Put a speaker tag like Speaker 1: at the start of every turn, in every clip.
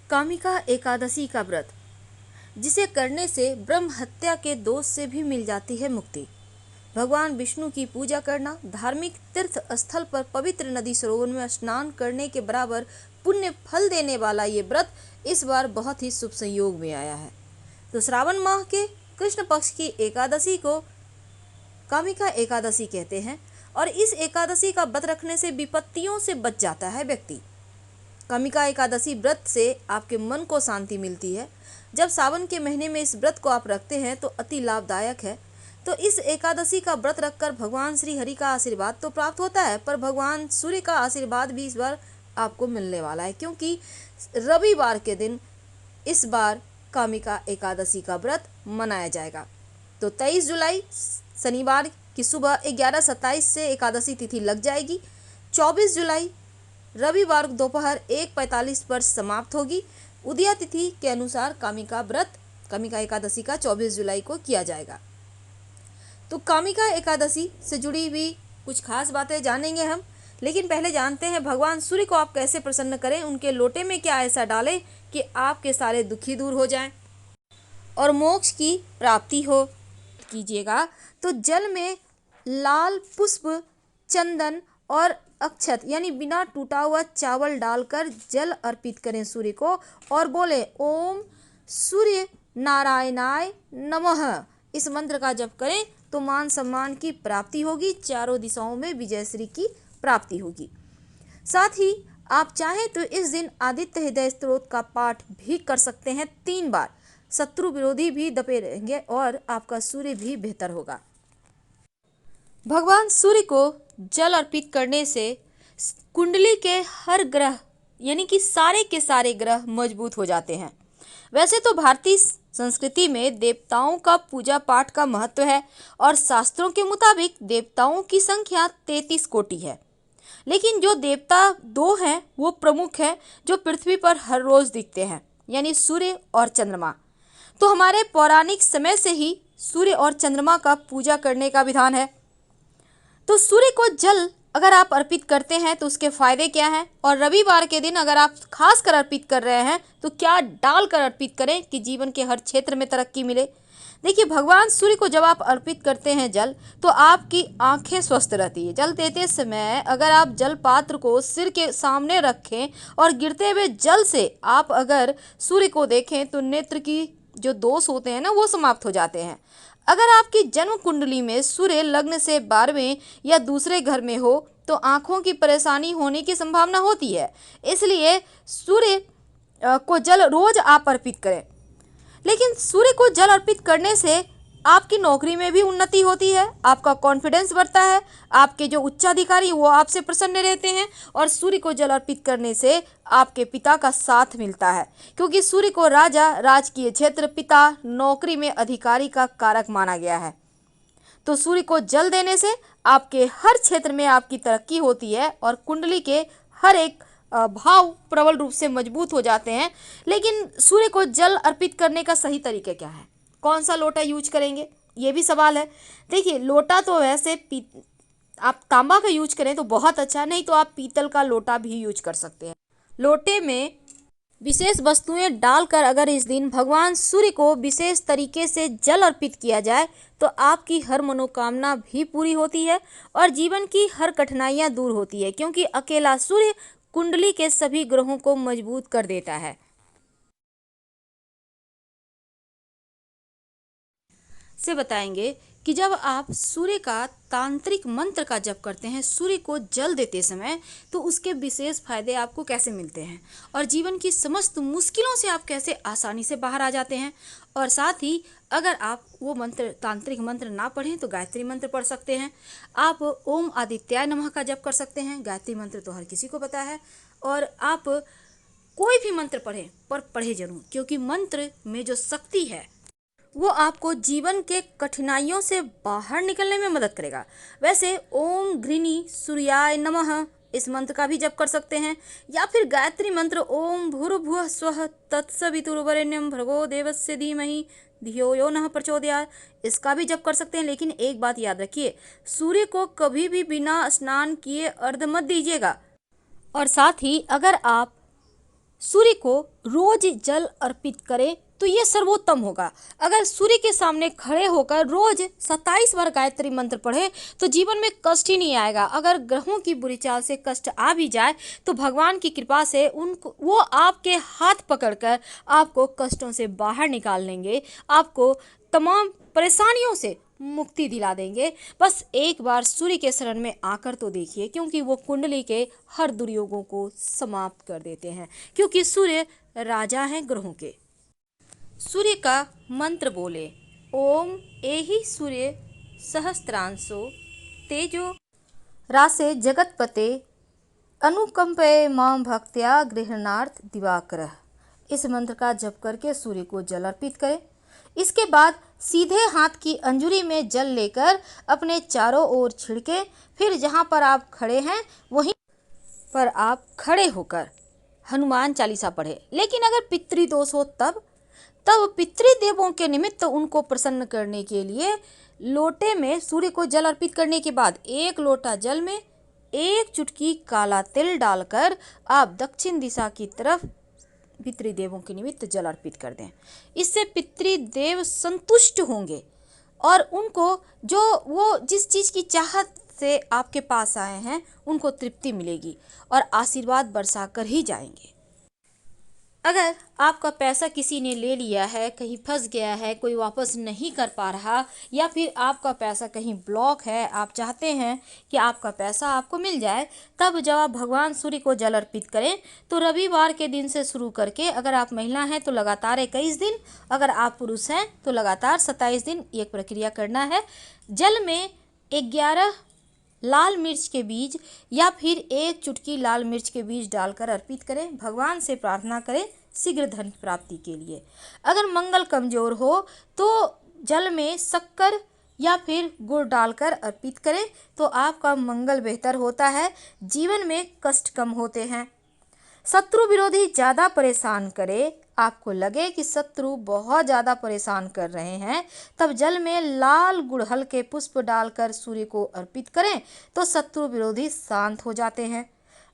Speaker 1: कामिका एकादशी का व्रत, जिसे करने से ब्रह्म हत्या के दोष से भी मिल जाती है मुक्ति। भगवान विष्णु की पूजा करना, धार्मिक तीर्थ स्थल पर पवित्र नदी सरोवर में स्नान करने के बराबर पुण्य फल देने वाला ये व्रत इस बार बहुत ही शुभ संयोग में आया है। तो श्रावण माह के कृष्ण पक्ष की एकादशी को कामिका एकादशी कहते हैं और इस एकादशी का व्रत रखने से विपत्तियों से बच जाता है व्यक्ति। कामिका एकादशी व्रत से आपके मन को शांति मिलती है। जब सावन के महीने में इस व्रत को आप रखते हैं तो अति लाभदायक है। तो इस एकादशी का व्रत रखकर भगवान श्री हरि का आशीर्वाद तो प्राप्त होता है, पर भगवान सूर्य का आशीर्वाद भी इस बार आपको मिलने वाला है, क्योंकि रविवार के दिन इस बार कामिका एकादशी का व्रत मनाया जाएगा। तो 23 जुलाई शनिवार की सुबह 11:27 से एकादशी तिथि लग जाएगी। 24 जुलाई रविवार दोपहर 1:45 पर समाप्त होगी। उदया तिथि के अनुसार कामिका एकादशी का 24 जुलाई को किया जाएगा। तो कामिका एकादशी से जुड़ी हुई कुछ खास बातें जानेंगे हम, लेकिन पहले जानते हैं भगवान सूर्य को आप कैसे प्रसन्न करें। उनके लोटे में क्या ऐसा डालें कि आपके सारे दुखी दूर हो जाएं और मोक्ष की प्राप्ति हो। कीजिएगा तो जल में लाल पुष्प, चंदन और अक्षत यानी बिना टूटा हुआ चावल डालकर जल अर्पित करें सूर्य को और बोले ओम सूर्य नारायणाय नमः। इस मंत्र का जप करें तो मान सम्मान की प्राप्ति होगी, चारों दिशाओं में विजयश्री की प्राप्ति होगी। साथ ही आप चाहें तो इस दिन आदित्य हृदय स्तोत्र का पाठ भी कर सकते हैं 3 बार। शत्रु विरोधी भी दबे रहेंगे और आपका सूर्य भी बेहतर होगा। भगवान सूर्य को जल अर्पित करने से कुंडली के हर ग्रह यानी कि सारे के सारे ग्रह मजबूत हो जाते हैं। वैसे तो भारतीय संस्कृति में देवताओं का पूजा पाठ का महत्व है और शास्त्रों के मुताबिक देवताओं की संख्या 33 कोटि है, लेकिन जो देवता 2 हैं वो प्रमुख हैं जो पृथ्वी पर हर रोज दिखते हैं, यानी सूर्य और चंद्रमा। तो हमारे पौराणिक समय से ही सूर्य और चंद्रमा का पूजा करने का विधान है। तो सूर्य को जल अगर आप अर्पित करते हैं तो उसके फायदे क्या हैं, और रविवार के दिन अगर आप खास कर अर्पित कर रहे हैं तो क्या डालकर अर्पित करें कि जीवन के हर क्षेत्र में तरक्की मिले। देखिए, भगवान सूर्य को जब आप अर्पित करते हैं जल तो आपकी आंखें स्वस्थ रहती है। जल देते समय अगर आप जल पात्र को सिर के सामने रखें और गिरते हुए जल से आप अगर सूर्य को देखें तो नेत्र की जो दोष होते हैं ना वो समाप्त हो जाते हैं। अगर आपकी जन्म कुंडली में सूर्य लग्न से 12वें या दूसरे घर में हो तो आंखों की परेशानी होने की संभावना होती है। इसलिए सूर्य को जल रोज आप अर्पित करें। लेकिन सूर्य को जल अर्पित करने से आपकी नौकरी में भी उन्नति होती है, आपका कॉन्फिडेंस बढ़ता है, आपके जो उच्चाधिकारी वो आपसे प्रसन्न रहते हैं और सूर्य को जल अर्पित करने से आपके पिता का साथ मिलता है, क्योंकि सूर्य को राजा, राजकीय क्षेत्र, पिता, नौकरी में अधिकारी का कारक माना गया है। तो सूर्य को जल देने से आपके हर क्षेत्र में आपकी तरक्की होती है और कुंडली के हर एक भाव प्रबल रूप से मजबूत हो जाते हैं। लेकिन सूर्य को जल अर्पित करने का सही तरीका क्या है, कौन सा लोटा यूज करेंगे, ये भी सवाल है। देखिए, लोटा तो वैसे आप तांबा का यूज करें तो बहुत अच्छा, नहीं तो आप पीतल का लोटा भी यूज कर सकते हैं। लोटे में विशेष वस्तुएं डालकर अगर इस दिन भगवान सूर्य को विशेष तरीके से जल अर्पित किया जाए तो आपकी हर मनोकामना भी पूरी होती है और जीवन की हर कठिनाइयां दूर होती है, क्योंकि अकेला सूर्य कुंडली के सभी ग्रहों को मजबूत कर देता है। से बताएंगे कि जब आप सूर्य का तांत्रिक मंत्र का जप करते हैं सूर्य को जल देते समय, तो उसके विशेष फायदे आपको कैसे मिलते हैं और जीवन की समस्त मुश्किलों से आप कैसे आसानी से बाहर आ जाते हैं। और साथ ही अगर आप वो मंत्र, तांत्रिक मंत्र ना पढ़ें तो गायत्री मंत्र पढ़ सकते हैं। आप ओम आदित्याय नमः का जप कर सकते हैं। गायत्री मंत्र तो हर किसी को पता है। और आप कोई भी मंत्र पढ़ें, पर पढ़े जरूर, क्योंकि मंत्र में जो शक्ति है वो आपको जीवन के कठिनाइयों से बाहर निकलने में मदद करेगा। वैसे ओम घृणी सूर्याय नमः इस मंत्र का भी जप कर सकते हैं, या फिर गायत्री मंत्र ओम भूर्भुवः स्वः तत्सवितुर्वरेण्यं भर्गो देवस्य धीमहि धियो यो नः प्रचोदयात् इसका भी जप कर सकते हैं। लेकिन एक बात याद रखिए, सूर्य को कभी भी बिना स्नान किए अर्घ्य मत दीजिएगा। और साथ ही अगर आप सूर्य को रोज जल अर्पित करें तो ये सर्वोत्तम होगा। अगर सूर्य के सामने खड़े होकर रोज 27 बार गायत्री मंत्र पढ़े तो जीवन में कष्ट ही नहीं आएगा। अगर ग्रहों की बुरी चाल से कष्ट आ भी जाए तो भगवान की कृपा से उनको वो आपके हाथ पकड़कर आपको कष्टों से बाहर निकाल लेंगे, आपको तमाम परेशानियों से मुक्ति दिला देंगे। बस एक बार सूर्य के शरण में आकर तो देखिए, क्योंकि वो कुंडली के हर दुर्योगों को समाप्त कर देते हैं, क्योंकि सूर्य राजा हैं ग्रहों के। सूर्य का मंत्र बोले, ओम एहि सूर्य सहस्त्रांशो तेजो रासे जगतपते अनुकंपे मां भक्त्या गृहणार्थ दिवाकर। इस मंत्र का जप करके सूर्य को जल अर्पित करें। इसके बाद सीधे हाथ की अंजुरी में जल लेकर अपने चारों ओर छिड़के। फिर जहां पर आप खड़े हैं वहीं पर आप खड़े होकर हनुमान चालीसा पढ़े। लेकिन अगर पितृदोष हो तब पितृदेवों के निमित्त उनको प्रसन्न करने के लिए लोटे में सूर्य को जल अर्पित करने के बाद 1 लोटा जल में 1 चुटकी काला तिल डालकर आप दक्षिण दिशा की तरफ पितृदेवों के निमित्त जल अर्पित कर दें। इससे पितृदेव संतुष्ट होंगे और उनको जो वो जिस चीज़ की चाहत से आपके पास आए हैं उनको तृप्ति मिलेगी और आशीर्वाद बरसा कर ही जाएंगे। अगर आपका पैसा किसी ने ले लिया है, कहीं फंस गया है, कोई वापस नहीं कर पा रहा, या फिर आपका पैसा कहीं ब्लॉक है, आप चाहते हैं कि आपका पैसा आपको मिल जाए, तब जब आप भगवान सूर्य को जल अर्पित करें तो रविवार के दिन से शुरू करके, अगर आप महिला हैं तो लगातार 21 दिन, अगर आप पुरुष हैं तो लगातार 27 दिन ये प्रक्रिया करना है। जल में 11 लाल मिर्च के बीज या फिर 1 चुटकी लाल मिर्च के बीज डालकर अर्पित करें। भगवान से प्रार्थना करें शीघ्र धन प्राप्ति के लिए। अगर मंगल कमजोर हो तो जल में शक्कर या फिर गुड़ डालकर अर्पित करें तो आपका मंगल बेहतर होता है, जीवन में कष्ट कम होते हैं। शत्रु विरोधी ज़्यादा परेशान करे, आपको लगे कि शत्रु बहुत ज़्यादा परेशान कर रहे हैं, तब जल में लाल गुड़हल के पुष्प डालकर सूर्य को अर्पित करें तो शत्रु विरोधी शांत हो जाते हैं।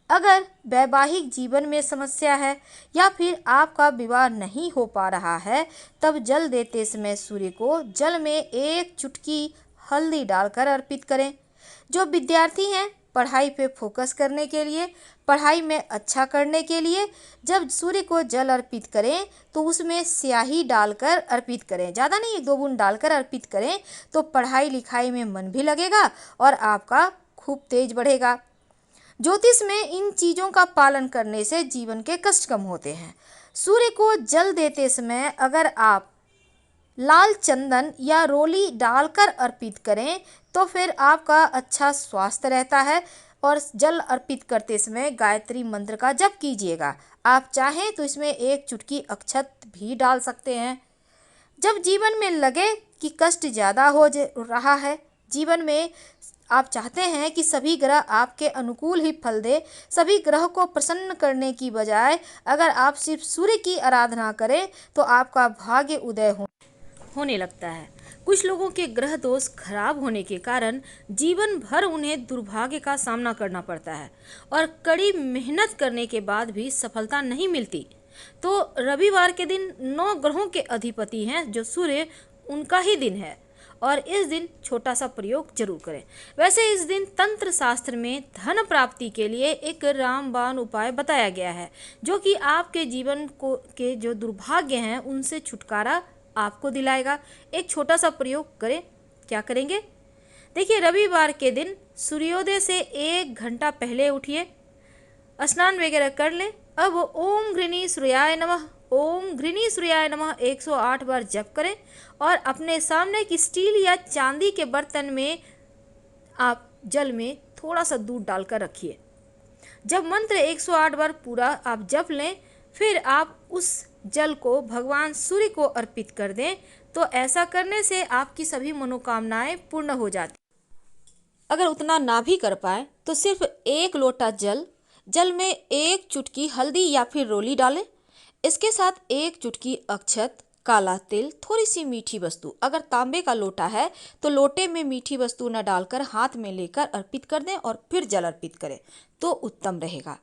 Speaker 1: अगर वैवाहिक जीवन में समस्या है या फिर आपका विवाह नहीं हो पा रहा है, तब जल देते समय सूर्य को जल में 1 चुटकी हल्दी डालकर अर्पित करें। जो विद्यार्थी हैं पढ़ाई पे फोकस करने के लिए, पढ़ाई में अच्छा करने के लिए जब सूर्य को जल अर्पित करें तो उसमें स्याही डालकर अर्पित करें, ज़्यादा नहीं 1-2 बूंद डालकर अर्पित करें तो पढ़ाई लिखाई में मन भी लगेगा और आपका खूब तेज बढ़ेगा। ज्योतिष में इन चीज़ों का पालन करने से जीवन के कष्ट कम होते हैं। सूर्य को जल देते समय अगर आप लाल चंदन या रोली डालकर अर्पित करें तो फिर आपका अच्छा स्वास्थ्य रहता है। और जल अर्पित करते समय गायत्री मंत्र का जप कीजिएगा। आप चाहें तो इसमें 1 चुटकी अक्षत भी डाल सकते हैं। जब जीवन में लगे कि कष्ट ज़्यादा हो रहा है, जीवन में आप चाहते हैं कि सभी ग्रह आपके अनुकूल ही फल दे, सभी ग्रह को प्रसन्न करने की बजाय अगर आप सिर्फ सूर्य की आराधना करें तो आपका भाग्य उदय होने लगता है। कुछ लोगों के ग्रह दोष खराब होने के कारण जीवन भर उन्हें दुर्भाग्य का सामना करना पड़ता है और कड़ी मेहनत करने के बाद भी सफलता नहीं मिलती। तो रविवार के दिन 9 ग्रहों के अधिपति हैं जो सूर्य, उनका ही दिन है और इस दिन छोटा सा प्रयोग जरूर करें। वैसे इस दिन तंत्र शास्त्र में धन प्राप्ति के लिए एक रामबाण उपाय बताया गया है जो कि आपके जीवन को के जो दुर्भाग्य हैं उनसे छुटकारा आपको दिलाएगा। एक छोटा सा प्रयोग करें। क्या करेंगे? देखिए, रविवार के दिन सूर्योदय से 1 घंटा पहले उठिए, स्नान वगैरह कर लें। अब ओम घृणी सूर्याय नमः, ओम घृणी सूर्याय नमः 108 बार जप करें और अपने सामने की स्टील या चांदी के बर्तन में आप जल में थोड़ा सा दूध डालकर रखिए। जब मंत्र 108 बार पूरा आप जप लें, फिर आप उस जल को भगवान सूर्य को अर्पित कर दें तो ऐसा करने से आपकी सभी मनोकामनाएं पूर्ण हो जाती। अगर उतना ना भी कर पाए तो सिर्फ 1 लोटा जल में 1 चुटकी हल्दी या फिर रोली डालें। इसके साथ 1 चुटकी अक्षत, काला तिल, थोड़ी सी मीठी वस्तु। अगर तांबे का लोटा है तो लोटे में मीठी वस्तु न डालकर हाथ में लेकर अर्पित कर दें और फिर जल अर्पित करें तो उत्तम रहेगा।